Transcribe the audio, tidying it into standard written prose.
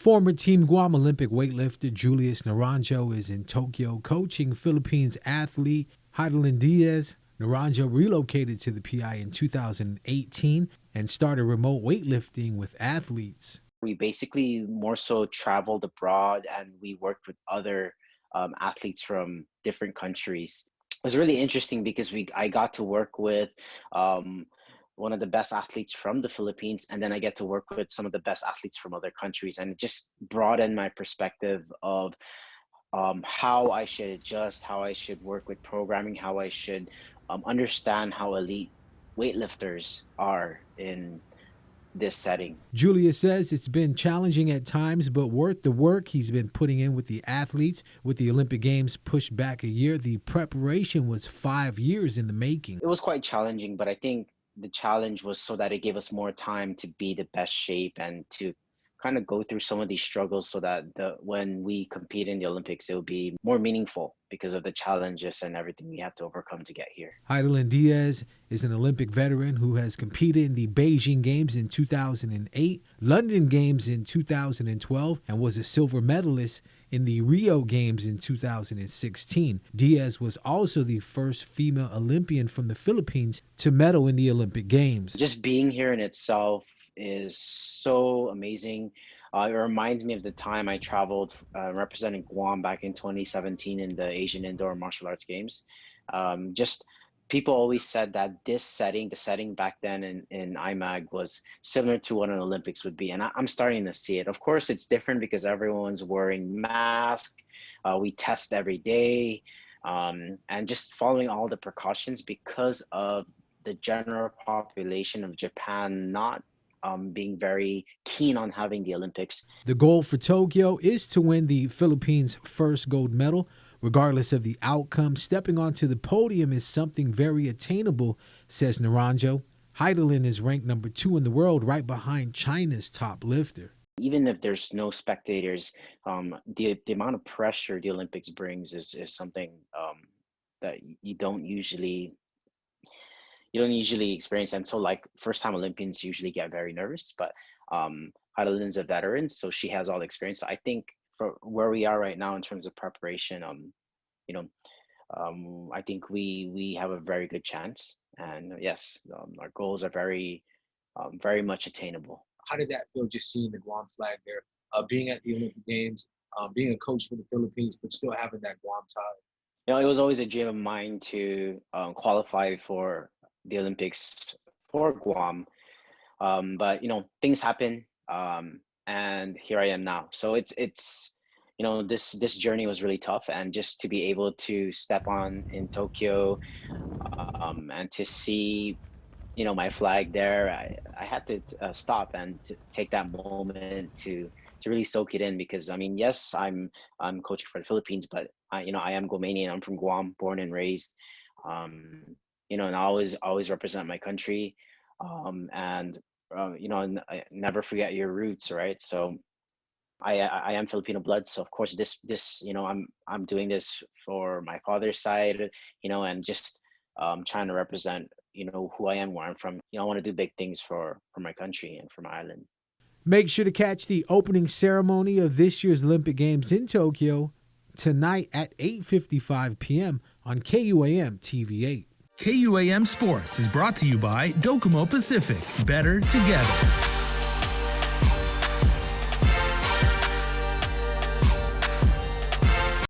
Former Team Guam Olympic weightlifter Julius Naranjo is in Tokyo coaching Philippines athlete Hidelyn Diaz. Naranjo relocated to the PI in 2018 and started remote weightlifting with athletes. We basically more so traveled abroad and we worked with other athletes from different countries. It was really interesting because I got to work with one of the best athletes from the Philippines, and then I get to work with some of the best athletes from other countries, and it just broadened my perspective of how I should adjust, how I should work with programming, how I should understand how elite weightlifters are in this setting. Julius says it's been challenging at times, but worth the work he's been putting in with the athletes. With the Olympic Games pushed back a year, the preparation was 5 years in the making. It was quite challenging, but I think the challenge was so that it gave us more time to be the best shape and to kind of go through some of these struggles so that when we compete in the Olympics, it will be more meaningful because of the challenges and everything we have to overcome to get here. Hidelyn Diaz is an Olympic veteran who has competed in the Beijing Games in 2008, London Games in 2012, and was a silver medalist in the Rio Games in 2016. Diaz was also the first female Olympian from the Philippines to medal in the Olympic Games. Just being here in itself is so amazing. It reminds me of the time I traveled representing Guam back in 2017 in the Asian Indoor Martial Arts Games. Just people always said that this setting, the setting back then in IMAG, was similar to what an Olympics would be. And I'm starting to see it. Of course, it's different because everyone's wearing masks. We test every day and just following all the precautions because of the general population of Japan not being very keen on having the Olympics. The goal for Tokyo is to win the Philippines' first gold medal. Regardless of the outcome, stepping onto the podium is something very attainable, says Naranjo. Hidelyn is ranked number 2 in the world, right behind China's top lifter. Even if there's no spectators, the amount of pressure the Olympics brings is something that you don't usually experience. And so like first-time Olympians usually get very nervous, but Hidelyn's a veteran, so she has all the experience. So I think for where we are right now in terms of preparation, I think we have a very good chance. And yes, our goals are very much attainable. How did that feel, just seeing the Guam flag there, being at the Olympic Games, being a coach for the Philippines, but still having that Guam tie? It was always a dream of mine to qualify for the Olympics for Guam, but things happen, and here I am now. So it's this journey was really tough, and just to be able to step on in Tokyo and to see my flag there, I had to stop and to take that moment to really soak it in, because yes, I'm coaching for the Philippines, but I am Guamanian. I'm from Guam, born and raised. And I always represent my country, and never forget your roots, right? So I am Filipino blood, so of course this I'm doing this for my father's side, and just trying to represent who I am, where I'm from. I want to do big things for my country and for my island. Make sure to catch the opening ceremony of this year's Olympic Games in Tokyo tonight at 8:55 p.m. on KUAM TV8. KUAM Sports is brought to you by Docomo Pacific. Better together.